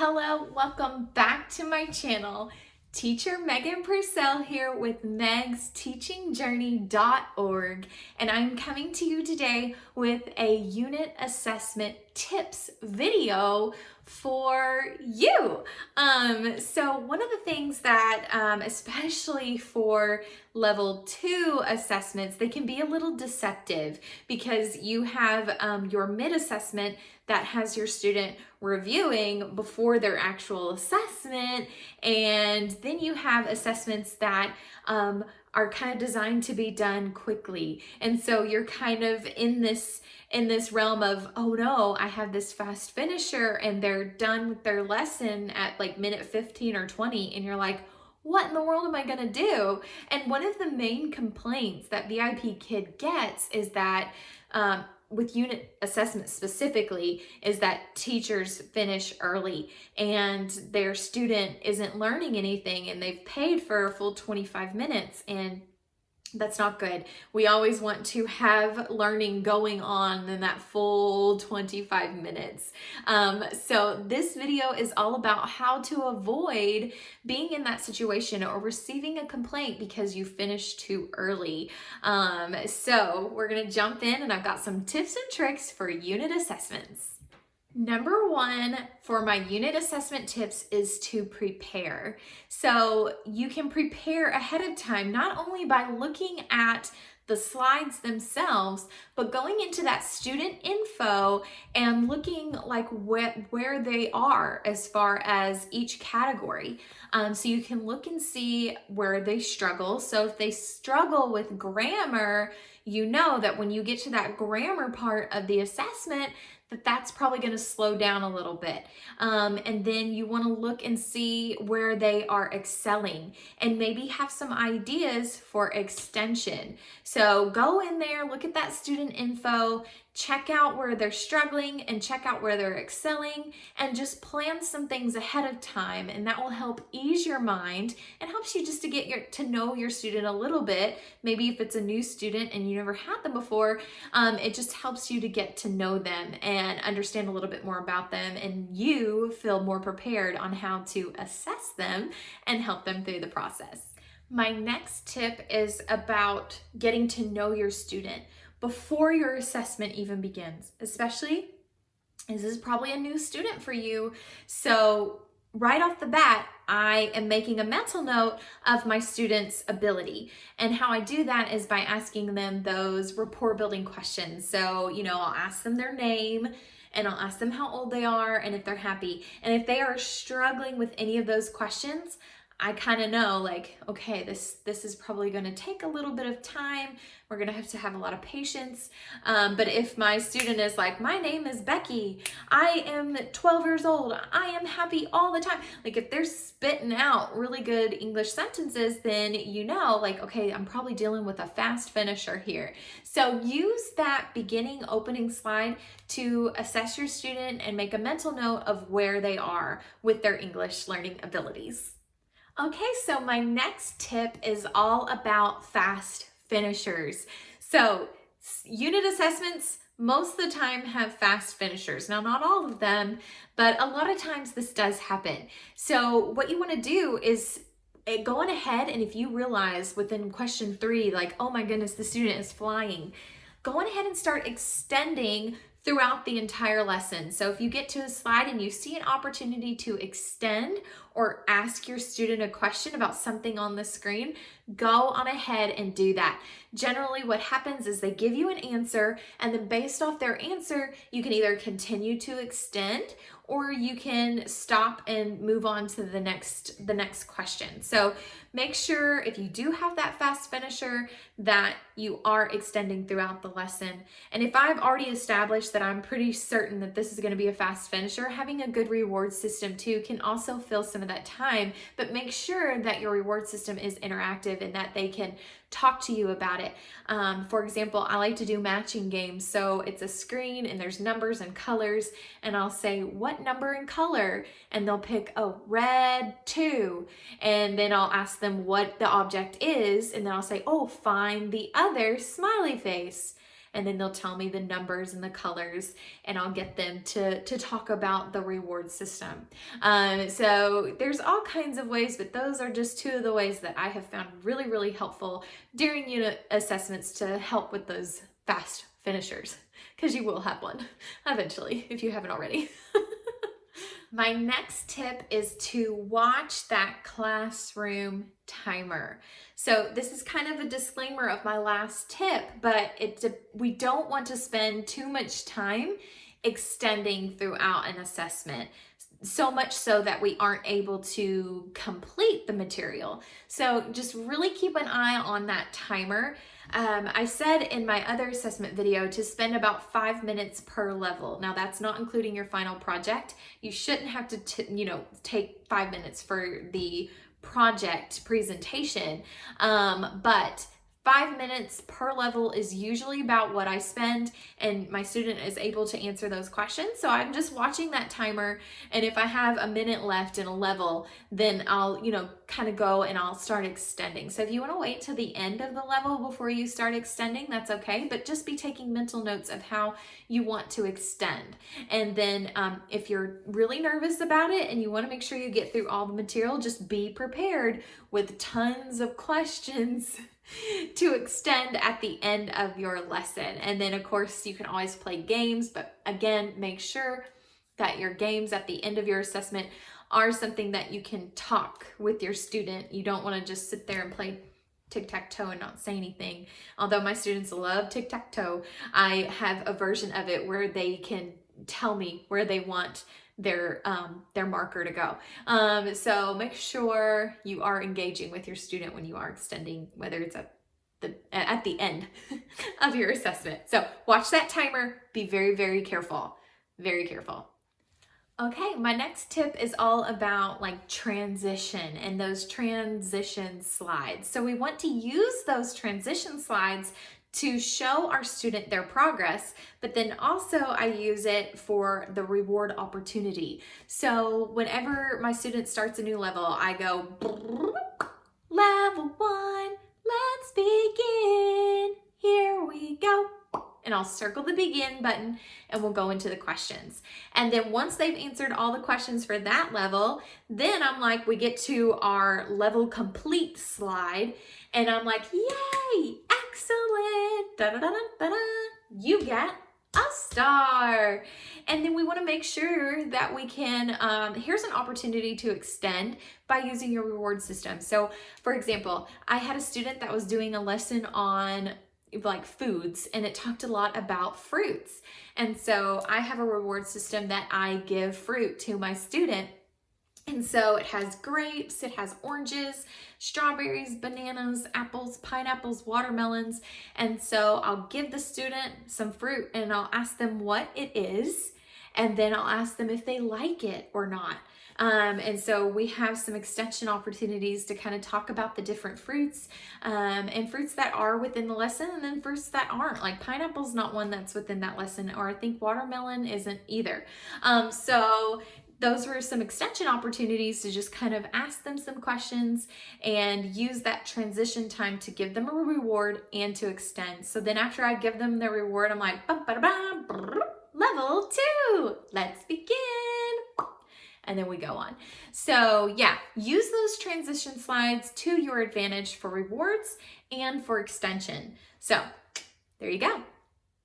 Hello, welcome back to my channel. Teacher Megan Purcell here with megsteachingjourney.org, and I'm coming to you today with a unit assessment tips video for you. So one of the things that, especially for level 2 assessments, they can be a little deceptive because you have your mid-assessment that has your student reviewing before their actual assessment, and then you have assessments that are kind of designed to be done quickly. And so you're kind of in this realm of, oh no, I have this fast finisher and they're done with their lesson at like minute 15 or 20, and you're like, what in the world am I gonna do? And one of the main complaints that VIPKID gets is that with unit assessment specifically, is that teachers finish early and their student isn't learning anything and they've paid for a full 25 minutes, and that's not good. We always want to have learning going on in that full 25 minutes. So this video is all about how to avoid being in that situation or receiving a complaint because you finished too early. So we're gonna jump in, and I've got some tips and tricks for unit assessments. Number one for my unit assessment tips is to prepare. So you can prepare ahead of time, not only by looking at the slides themselves, but going into that student info and looking like where they are as far as each category. So you can look and see where they struggle. So if they struggle with grammar, you know that when you get to that grammar part of the assessment, that's probably going to slow down a little bit. And then you want to look and see where they are excelling and maybe have some ideas for extension. So go in there, look at that student info, check out where they're struggling and check out where they're excelling, and just plan some things ahead of time, and that will help ease your mind and helps you just to get to know your student a little bit. Maybe if it's a new student and you never had them before, it just helps you to get to know them and understand a little bit more about them, and you feel more prepared on how to assess them and help them through the process. My next tip is about getting to know your student before your assessment even begins, especially this is probably a new student for you. So right off the bat, I am making a mental note of my student's ability. And how I do that is by asking them those rapport building questions. So, I'll ask them their name, and I'll ask them how old they are and if they're happy. And if they are struggling with any of those questions, I kind of know, like, okay, this is probably going to take a little bit of time. We're going to have a lot of patience. But if my student is like, my name is Becky, I am 12 years old, I am happy all the time. Like, if they're spitting out really good English sentences, then like, okay, I'm probably dealing with a fast finisher here. So use that beginning opening slide to assess your student and make a mental note of where they are with their English learning abilities. Okay, so my next tip is all about fast finishers. So unit assessments most of the time have fast finishers. Now, not all of them, but a lot of times this does happen. So what you want to do is go on ahead, and if you realize within question 3, like, oh my goodness, the student is flying, go on ahead and start extending throughout the entire lesson. So if you get to a slide and you see an opportunity to extend or ask your student a question about something on the screen, go on ahead and do that. Generally, what happens is they give you an answer, and then based off their answer, you can either continue to extend or you can stop and move on to the next question. So make sure if you do have that fast finisher that you are extending throughout the lesson. And if I've already established that I'm pretty certain that this is going to be a fast finisher, having a good reward system too can also fill some of that time, but make sure that your reward system is interactive and that they can talk to you about it. For example, I like to do matching games. So it's a screen and there's numbers and colors, and I'll say, what number and color? And they'll pick, oh, red 2. And then I'll ask them what the object is, and then I'll say, oh, find the other smiley face. and then they'll tell me the numbers and the colors, and I'll get them to talk about the reward system. So there's all kinds of ways, but those are just two of the ways that I have found really, really helpful during unit assessments to help with those fast finishers, because you will have one eventually if you haven't already. My next tip is to watch that classroom timer. So this is kind of a disclaimer of my last tip, but we don't want to spend too much time extending throughout an assessment, so much so that we aren't able to complete the material. So just really keep an eye on that timer. I said in my other assessment video to spend about 5 minutes per level. Now that's not including your final project. You shouldn't have to take 5 minutes for the project presentation, but 5 minutes per level is usually about what I spend, and my student is able to answer those questions. So I'm just watching that timer, and if I have a minute left in a level, then I'll, kind of go and I'll start extending. So if you want to wait till the end of the level before you start extending, that's okay, but just be taking mental notes of how you want to extend. And then if you're really nervous about it and you want to make sure you get through all the material, just be prepared with tons of questions to extend at the end of your lesson. And then of course you can always play games, but again, make sure that your games at the end of your assessment are something that you can talk with your student. You don't want to just sit there and play tic-tac-toe and not say anything. Although my students love tic-tac-toe, I have a version of it where they can tell me where they want their marker to go. So make sure you are engaging with your student when you are extending, whether it's at the end of your assessment. So watch that timer, be very, very careful, very careful. Okay, my next tip is all about transition and those transition slides. So we want to use those transition slides to show our student their progress, but then also I use it for the reward opportunity. So whenever my student starts a new level, I go, level 1, let's begin, here we go. And I'll circle the begin button and we'll go into the questions. And then once they've answered all the questions for that level, then I'm like, we get to our level complete slide and I'm like, yay, excellent, da da da da da, you get a star. And then we want to make sure that we can, here's an opportunity to extend by using your reward system. So for example, I had a student that was doing a lesson on foods, and it talked a lot about fruits. And so I have a reward system that I give fruit to my student. And so it has grapes, it has oranges, strawberries, bananas, apples, pineapples, watermelons. And so I'll give the student some fruit and I'll ask them what it is. And then I'll ask them if they like it or not. And so we have some extension opportunities to kind of talk about the different fruits, and fruits that are within the lesson, and then fruits that aren't. Like pineapple's not one that's within that lesson, or I think watermelon isn't either. So those were some extension opportunities to just kind of ask them some questions and use that transition time to give them a reward and to extend. So then after I give them the reward, I'm like, level 2, let's begin. And then we go on. So yeah, use those transition slides to your advantage for rewards and for extension. So there you go.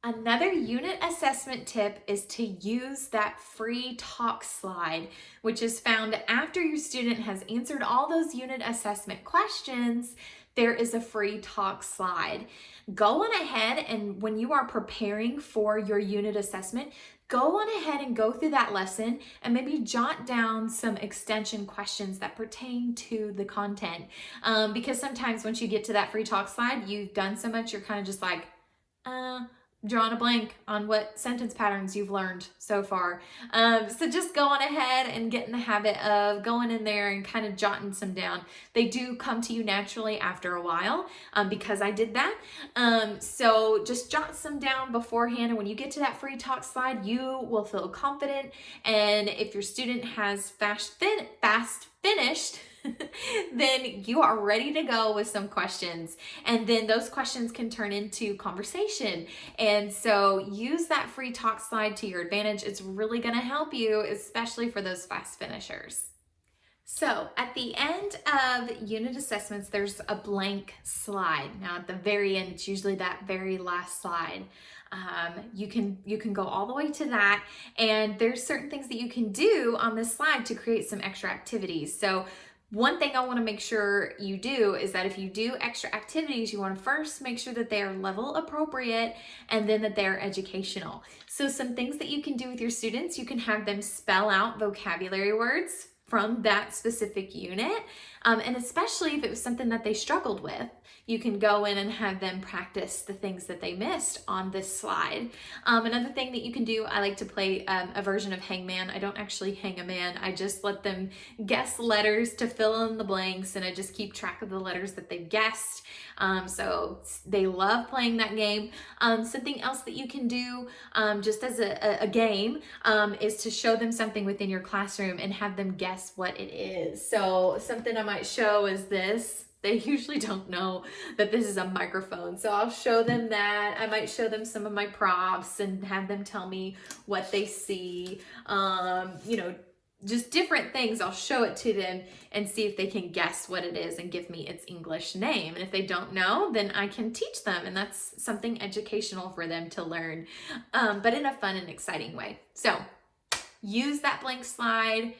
Another unit assessment tip is to use that free talk slide, which is found after your student has answered all those unit assessment questions. There is a free talk slide. Go on ahead, and when you are preparing for your unit assessment, go on ahead and go through that lesson and maybe jot down some extension questions that pertain to the content. Because sometimes once you get to that free talk slide, you've done so much, you're kind of just like, drawing a blank on what sentence patterns you've learned so far. So just go on ahead and get in the habit of going in there and kind of jotting some down. They do come to you naturally after a while, because I did that. So just jot some down beforehand, and when you get to that free talk slide, you will feel confident. And if your student has fast finished, then you are ready to go with some questions. And then those questions can turn into conversation. And so use that free talk slide to your advantage. It's really going to help you, especially for those fast finishers. So at the end of unit assessments, there's a blank slide. Now at the very end, it's usually that very last slide. You can go all the way to that, and there's certain things that you can do on this slide to create some extra activities. So one thing I want to make sure you do is that if you do extra activities, you want to first make sure that they are level appropriate and then that they're educational. So some things that you can do with your students, you can have them spell out vocabulary words from that specific unit. And especially if it was something that they struggled with, you can go in and have them practice the things that they missed on this slide. Another thing that you can do, I like to play a version of Hangman. I don't actually hang a man. I just let them guess letters to fill in the blanks, and I just keep track of the letters that they've guessed. So they love playing that game. Something else that you can do just as a game is to show them something within your classroom and have them guess what it is. So something I might show is this. They usually don't know that this is a microphone. So I'll show them that. I might show them some of my props and have them tell me what they see. You know, just different things. I'll show it to them and see if they can guess what it is and give me its English name. And if they don't know, then I can teach them. And that's something educational for them to learn, but in a fun and exciting way. So use that blank slide.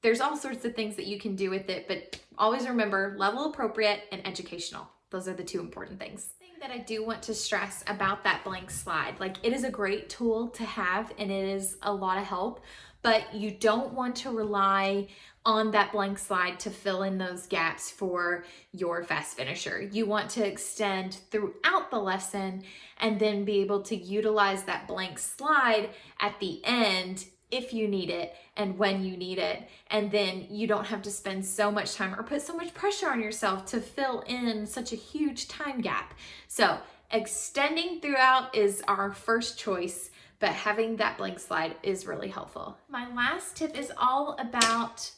There's all sorts of things that you can do with it, but always remember level appropriate and educational. Those are the two important things. The thing that I do want to stress about that blank slide, like it is a great tool to have and it is a lot of help, but you don't want to rely on that blank slide to fill in those gaps for your fast finisher. You want to extend throughout the lesson and then be able to utilize that blank slide at the end if you need it and when you need it. And then you don't have to spend so much time or put so much pressure on yourself to fill in such a huge time gap. So extending throughout is our first choice, but having that blank slide is really helpful. My last tip is all about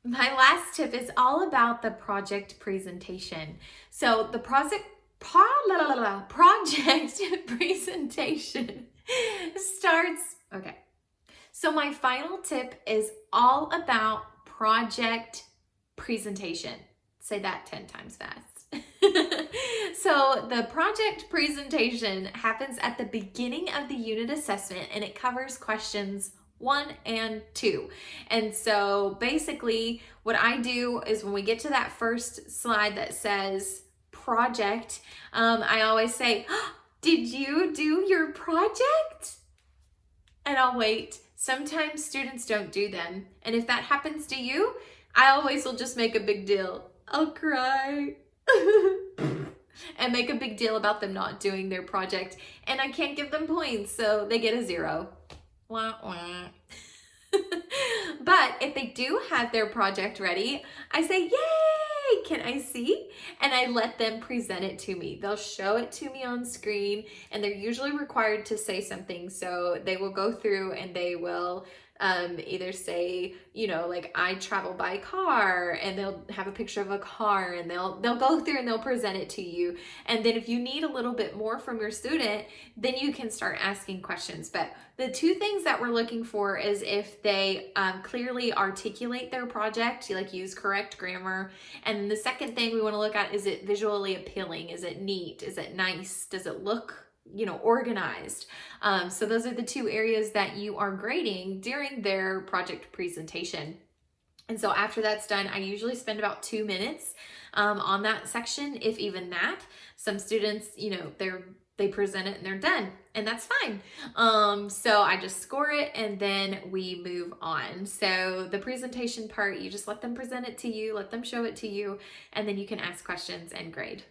the project presentation. So the project presentation starts, okay. So my final tip is all about project presentation. Say that 10 times fast. So the project presentation happens at the beginning of the unit assessment and it covers questions 1 and 2. And so basically what I do is when we get to that first slide that says project, I always say, oh, did you do your project? And I'll wait. Sometimes students don't do them. And if that happens to you, I always will just make a big deal. I'll cry and make a big deal about them not doing their project. And I can't give them points, so they get a 0. Wah, wah. But if they do have their project ready, I say, yay, can I see? And I let them present it to me. They'll show it to me on screen and they're usually required to say something. So they will go through and they will either say, you know, like I travel by car, and they'll have a picture of a car and they'll go through and they'll present it to you. And then if you need a little bit more from your student, then you can start asking questions. But the two things that we're looking for is if they clearly articulate their project, like use correct grammar. And the second thing we want to look at, is it visually appealing? Is it neat? Is it nice? Does it look, you know, organized? So those are the two areas that you are grading during their project presentation. And so after that's done, I usually spend about 2 minutes on that section, if even that. Some students, you know, they present it and they're done, and that's fine. So I just score it and then we move on. So the presentation part, you just let them present it to you, let them show it to you, and then you can ask questions and grade.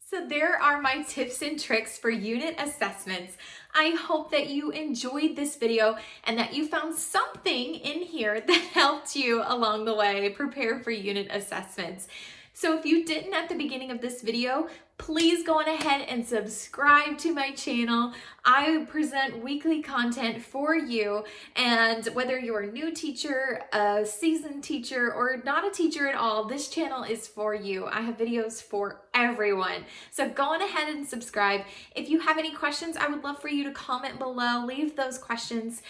So there are my tips and tricks for unit assessments. I hope that you enjoyed this video and that you found something in here that helped you along the way prepare for unit assessments. So if you didn't at the beginning of this video, please go on ahead and subscribe to my channel. I present weekly content for you, and whether you're a new teacher, a seasoned teacher, or not a teacher at all, this channel is for you. I have videos for everyone. So go on ahead and subscribe. If you have any questions, I would love for you to comment below, leave those questions,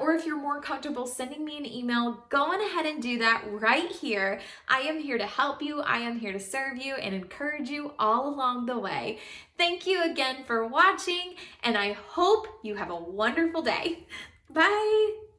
or if you're more comfortable sending me an email, go on ahead and do that right here. I am here to help you. I am here to serve you and encourage you all along the way. Thank you again for watching, and I hope you have a wonderful day. Bye.